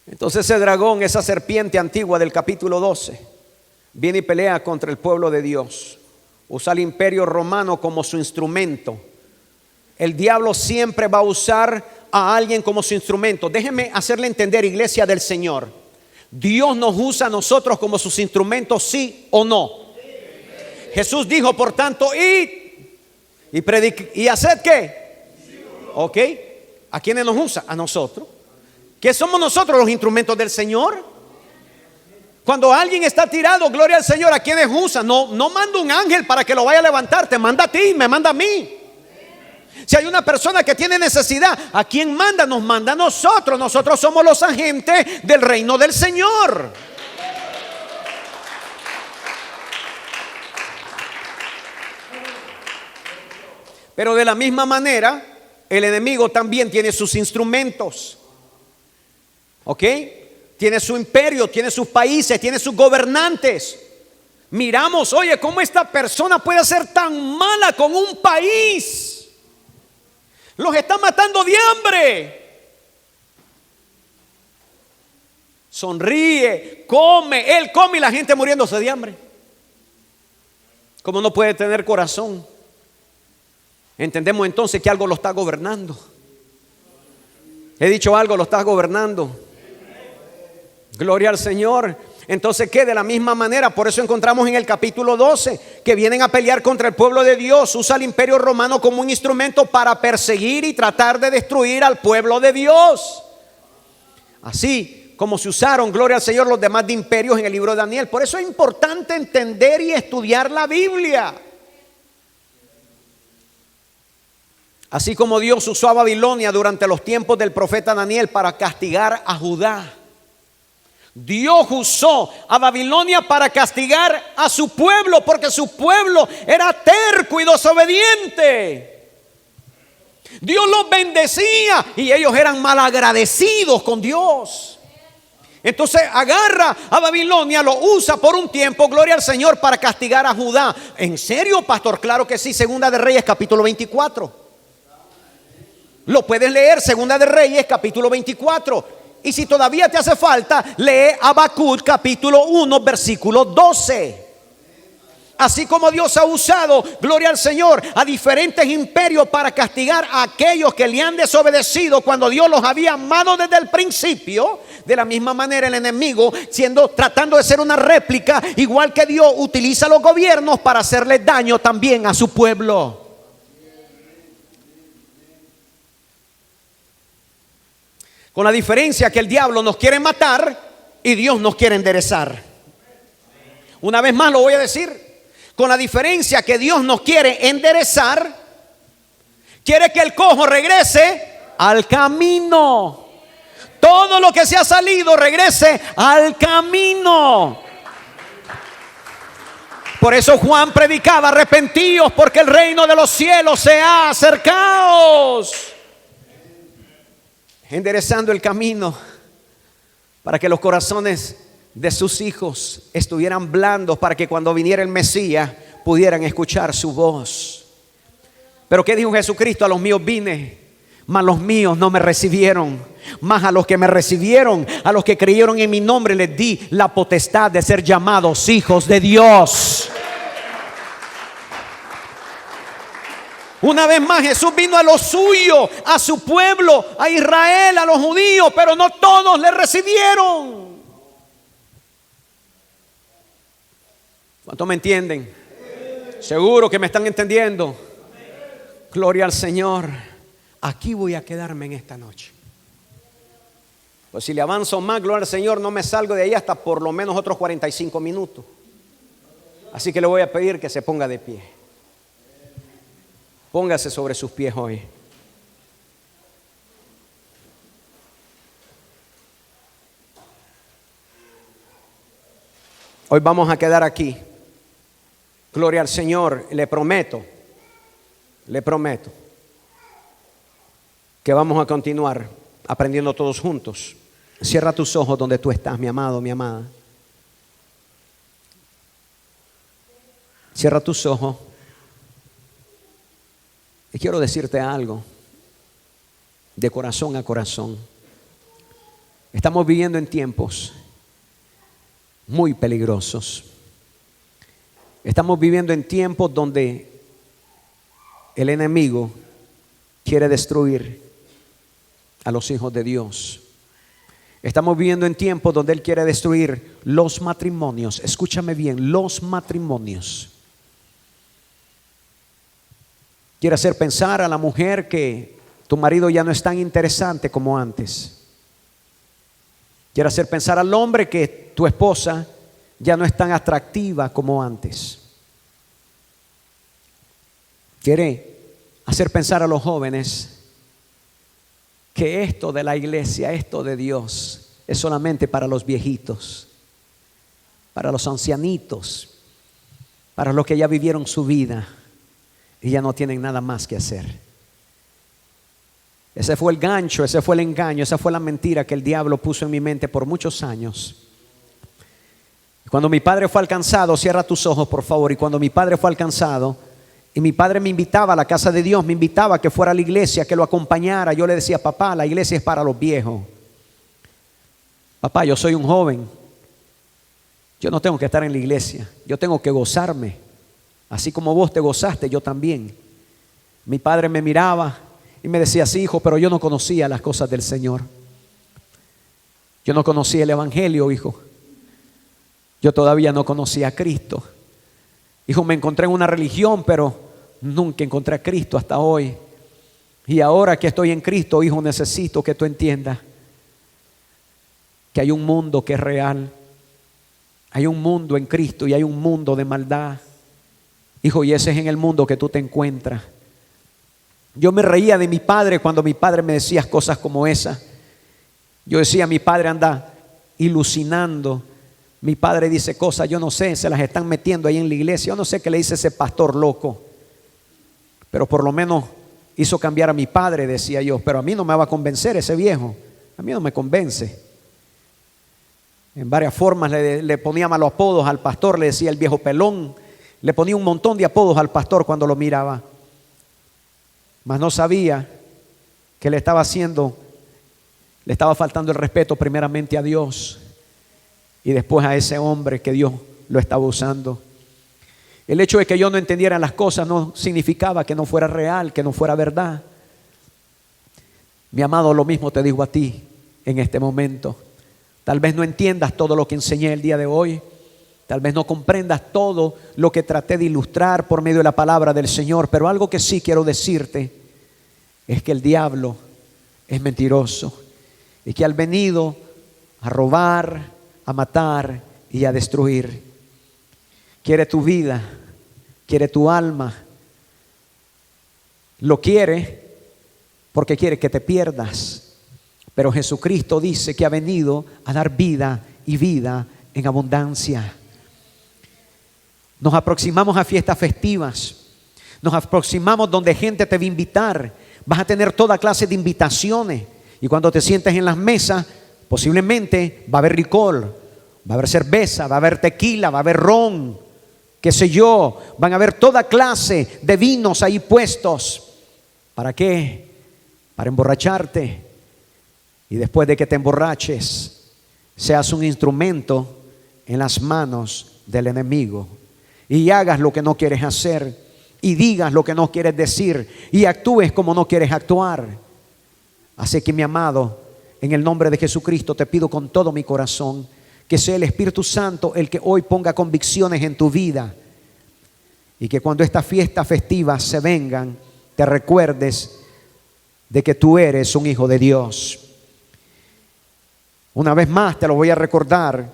Entonces ese dragón, esa serpiente antigua del capítulo 12, viene y pelea contra el pueblo de Dios. Usa el imperio romano como su instrumento. El diablo siempre va a usar a alguien como su instrumento. Déjeme hacerle entender, iglesia del Señor. Dios nos usa a nosotros como sus instrumentos, sí o no. Jesús dijo, por tanto, id y prediquid. ¿Y haced qué? Ok. ¿A quiénes nos usa? A nosotros. ¿Qué somos nosotros? Los instrumentos del Señor. Cuando alguien está tirado, gloria al Señor, ¿a quiénes usa? No manda un ángel para que lo vaya a levantar. Te manda a ti, me manda a mí. Si hay una persona que tiene necesidad, ¿a quién manda? Nos manda a nosotros. Nosotros somos los agentes del reino del Señor. Pero de la misma manera, el enemigo también tiene sus instrumentos. ¿Ok? Tiene su imperio, tiene sus países, tiene sus gobernantes. Miramos, oye, ¿cómo esta persona puede ser tan mala con un país? Los está matando de hambre. Sonríe, come, él come y la gente muriéndose de hambre. ¿Cómo no puede tener corazón? Entendemos entonces que algo lo está gobernando. He dicho algo, lo está gobernando. Gloria al Señor. Entonces, ¿qué? De la misma manera, por eso encontramos en el capítulo 12 que vienen a pelear contra el pueblo de Dios. Usa el imperio romano como un instrumento para perseguir y tratar de destruir al pueblo de Dios. Así como se usaron, gloria al Señor, los demás de imperios en el libro de Daniel. Por eso es importante entender y estudiar la Biblia. Así como Dios usó a Babilonia durante los tiempos del profeta Daniel para castigar a Judá, Dios usó a Babilonia para castigar a su pueblo, porque su pueblo era terco y desobediente. Dios los bendecía y ellos eran malagradecidos con Dios. Entonces agarra a Babilonia, lo usa por un tiempo, gloria al Señor, para castigar a Judá. ¿En serio, pastor? Claro que sí. Segunda de Reyes, capítulo 24. Lo puedes leer, Segunda de Reyes, capítulo 24. Y si todavía te hace falta, lee Habacuc capítulo 1 versículo 12. Así como Dios ha usado, gloria al Señor, a diferentes imperios para castigar a aquellos que le han desobedecido cuando Dios los había amado desde el principio, de la misma manera el enemigo, tratando de ser una réplica, igual que Dios utiliza a los gobiernos para hacerle daño también a su pueblo. Con la diferencia que el diablo nos quiere matar y Dios nos quiere enderezar. Una vez más lo voy a decir. Con la diferencia que Dios nos quiere enderezar, quiere que el cojo regrese al camino. Todo lo que se ha salido regrese al camino. Por eso Juan predicaba: arrepentíos porque el reino de los cielos se ha acercado. Enderezando el camino para que los corazones de sus hijos estuvieran blandos, para que cuando viniera el Mesías pudieran escuchar su voz. Pero ¿qué dijo Jesucristo? A los míos vine, mas los míos no me recibieron. Mas a los que me recibieron, a los que creyeron en mi nombre, les di la potestad de ser llamados hijos de Dios. Una vez más, Jesús vino a lo suyo, a su pueblo, a Israel, a los judíos, pero no todos le recibieron. ¿Cuántos me entienden? Seguro que me están entendiendo. Gloria al Señor. Aquí voy a quedarme en esta noche. Pues si le avanzo más, gloria al Señor, no me salgo de ahí hasta por lo menos otros 45 minutos. Así que le voy a pedir que se ponga de pie. Póngase sobre sus pies hoy. Hoy vamos a quedar aquí. Gloria al Señor. Le prometo que vamos a continuar aprendiendo todos juntos. Cierra tus ojos donde tú estás, mi amado, mi amada. Cierra tus ojos. Y quiero decirte algo de corazón a corazón. Estamos viviendo en tiempos muy peligrosos. Estamos viviendo en tiempos donde el enemigo quiere destruir a los hijos de Dios. Estamos viviendo en tiempos donde él quiere destruir los matrimonios. Escúchame bien, los matrimonios. Quiere hacer pensar a la mujer que tu marido ya no es tan interesante como antes. Quiere hacer pensar al hombre que tu esposa ya no es tan atractiva como antes. Quiere hacer pensar a los jóvenes que esto de la iglesia, esto de Dios, es solamente para los viejitos, para los ancianitos, para los que ya vivieron su vida y ya no tienen nada más que hacer. Ese fue el gancho, ese fue el engaño, esa fue la mentira que el diablo puso en mi mente por muchos años. Cuando mi padre fue alcanzado, cierra tus ojos por favor, y cuando mi padre fue alcanzado y mi padre me invitaba a la casa de Dios, me invitaba a que fuera a la iglesia, que lo acompañara, yo le decía: papá, la iglesia es para los viejos. Papá, yo soy un joven, yo no tengo que estar en la iglesia, yo tengo que gozarme, así como vos te gozaste, yo también. Mi padre me miraba y me decía: sí, hijo, pero yo no conocía las cosas del Señor. Yo no conocía el evangelio, hijo. Yo todavía no conocía a Cristo. Hijo, me encontré en una religión, pero nunca encontré a Cristo hasta hoy. Y ahora que estoy en Cristo, hijo, necesito que tú entiendas que hay un mundo que es real. Hay un mundo en Cristo y hay un mundo de maldad. Hijo, y ese es en el mundo que tú te encuentras. Yo me reía de mi padre cuando mi padre me decía cosas como esas. Yo decía: mi padre anda ilusionando. Mi padre dice cosas, yo no sé, se las están metiendo ahí en la iglesia. Yo no sé qué le dice ese pastor loco. Pero por lo menos hizo cambiar a mi padre, decía yo. Pero a mí no me va a convencer ese viejo. A mí no me convence. En varias formas le ponía malos apodos al pastor. Le decía el viejo pelón. Le ponía un montón de apodos al pastor cuando lo miraba. Mas no sabía que le estaba haciendo Le estaba faltando el respeto primeramente a Dios y después a ese hombre que Dios lo estaba usando. El hecho de que yo no entendiera las cosas no significaba que no fuera real, que no fuera verdad. Mi amado, lo mismo te digo a ti en este momento. Tal vez no entiendas todo lo que enseñé el día de hoy. Tal vez no comprendas todo lo que traté de ilustrar por medio de la palabra del Señor. Pero algo que sí quiero decirte es que el diablo es mentiroso y que ha venido a robar, a matar y a destruir. Quiere tu vida, quiere tu alma. Lo quiere porque quiere que te pierdas. Pero Jesucristo dice que ha venido a dar vida y vida en abundancia. Nos aproximamos a fiestas festivas. Nos aproximamos donde gente te va a invitar. Vas a tener toda clase de invitaciones. Y cuando te sientes en las mesas, posiblemente va a haber licor, va a haber cerveza, va a haber tequila, va a haber ron, qué sé yo. Van a haber toda clase de vinos ahí puestos. ¿Para qué? Para emborracharte. Y después de que te emborraches, seas un instrumento en las manos del enemigo. Y hagas lo que no quieres hacer. Y digas lo que no quieres decir. Y actúes como no quieres actuar. Así que, mi amado, en el nombre de Jesucristo te pido con todo mi corazón que sea el Espíritu Santo el que hoy ponga convicciones en tu vida. Y que cuando estas fiestas festivas se vengan, te recuerdes de que tú eres un hijo de Dios. Una vez más te lo voy a recordar.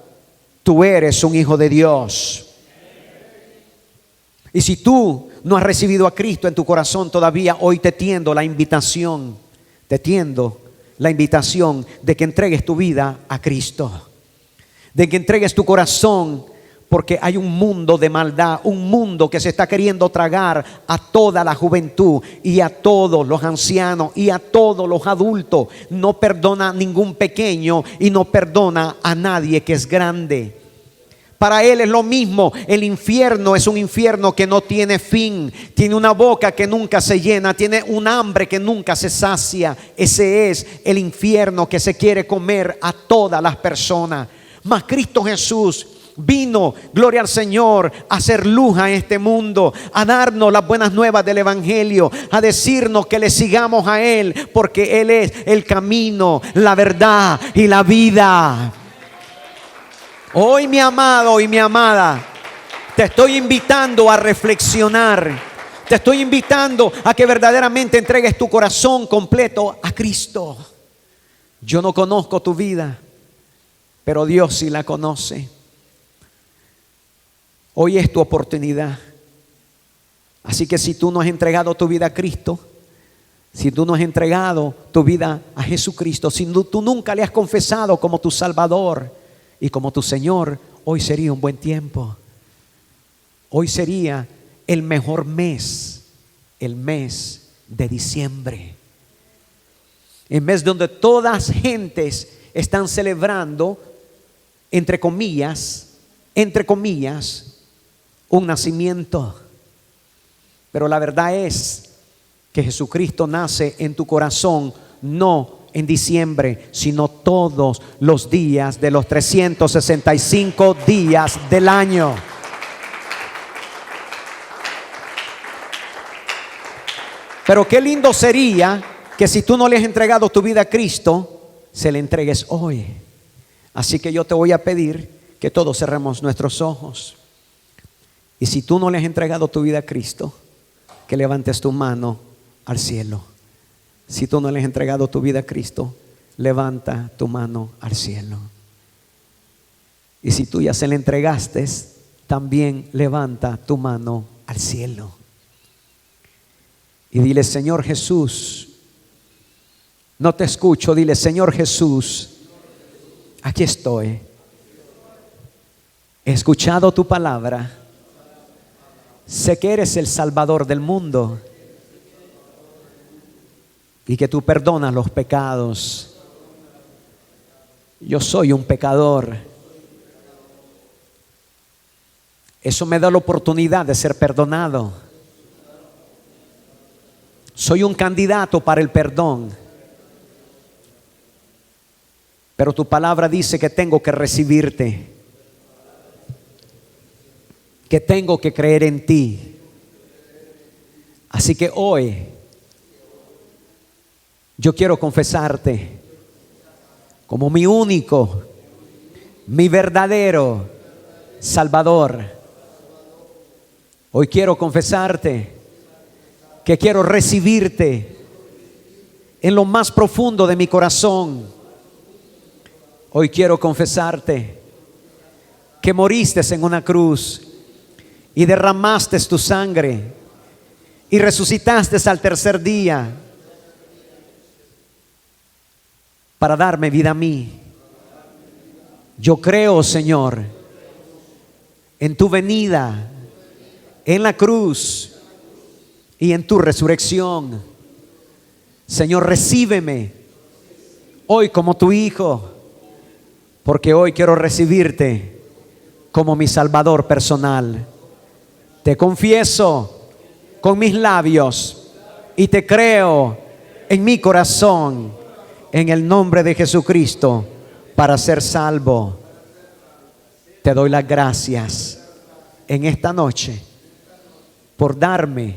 Tú eres un hijo de Dios. Y si tú no has recibido a Cristo en tu corazón todavía, hoy te tiendo la invitación. Te tiendo la invitación de que entregues tu vida a Cristo. De que entregues tu corazón, porque hay un mundo de maldad, un mundo que se está queriendo tragar a toda la juventud y a todos los ancianos y a todos los adultos. No perdona a ningún pequeño y no perdona a nadie que es grande. Para él es lo mismo. El infierno es un infierno que no tiene fin. Tiene una boca que nunca se llena. Tiene un hambre que nunca se sacia. Ese es el infierno que se quiere comer a todas las personas. Mas Cristo Jesús vino, gloria al Señor, a hacer luz a este mundo, a darnos las buenas nuevas del Evangelio, a decirnos que le sigamos a Él, porque Él es el camino, la verdad y la vida. Hoy, mi amado y mi amada, te estoy invitando a reflexionar. Te estoy invitando a que verdaderamente entregues tu corazón completo a Cristo. Yo no conozco tu vida, pero Dios sí la conoce. Hoy es tu oportunidad. Así que si tú no has entregado tu vida a Cristo, si tú no has entregado tu vida a Jesucristo, si tú nunca le has confesado como tu Salvador y como tu Señor, hoy sería un buen tiempo. Hoy sería el mejor mes, el mes de diciembre. El mes donde todas gentes están celebrando, entre comillas, un nacimiento. Pero la verdad es que Jesucristo nace en tu corazón, no en diciembre, sino todos los días de los 365 días del año. Pero qué lindo sería que si tú no le has entregado tu vida a Cristo, se le entregues hoy. Así que yo te voy a pedir que todos cerremos nuestros ojos. Y si tú no le has entregado tu vida a Cristo, que levantes tu mano al cielo. Si tú no le has entregado tu vida a Cristo, levanta tu mano al cielo. Y si tú ya se le entregaste, también levanta tu mano al cielo. Y dile: Señor Jesús, no te escucho, dile: Señor Jesús, aquí estoy. He escuchado tu palabra. Sé que eres el Salvador del mundo y que tú perdonas los pecados. Yo soy un pecador. Eso me da la oportunidad de ser perdonado. Soy un candidato para el perdón. pero tu palabra dice que tengo que recibirte, que tengo que creer en ti. Así que hoy yo quiero confesarte como mi único, mi verdadero Salvador. Hoy quiero confesarte que quiero recibirte en lo más profundo de mi corazón. Hoy quiero confesarte que moriste en una cruz y derramaste tu sangre y resucitaste al tercer día para darme vida a mí. Yo creo, Señor, en tu venida, en la cruz y en tu resurrección. Señor, recíbeme hoy como tu hijo, porque hoy quiero recibirte como mi Salvador personal. Te confieso con mis labios y te creo en mi corazón, en el nombre de Jesucristo, para ser salvo. Te doy las gracias en esta noche por darme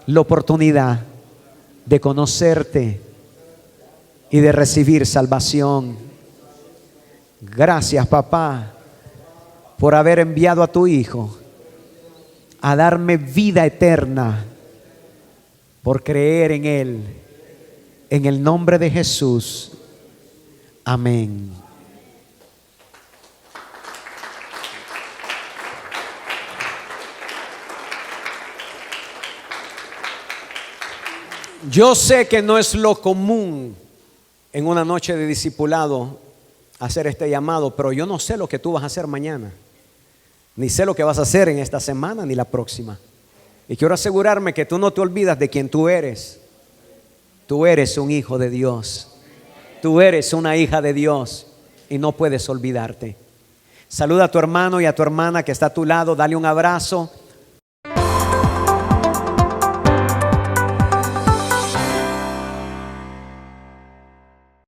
la oportunidad de conocerte y de recibir salvación. Gracias, papá, por haber enviado a tu Hijo a darme vida eterna, por creer en Él, en el nombre de Jesús. Amén. Yo sé que no es lo común en una noche de discipulado hacer este llamado, pero yo no sé lo que tú vas a hacer mañana, ni sé lo que vas a hacer en esta semana ni la próxima. Y quiero asegurarme que tú no te olvidas de quién tú eres. Tú eres un hijo de Dios. Tú eres una hija de Dios y no puedes olvidarte. Saluda a tu hermano y a tu hermana que está a tu lado, dale un abrazo.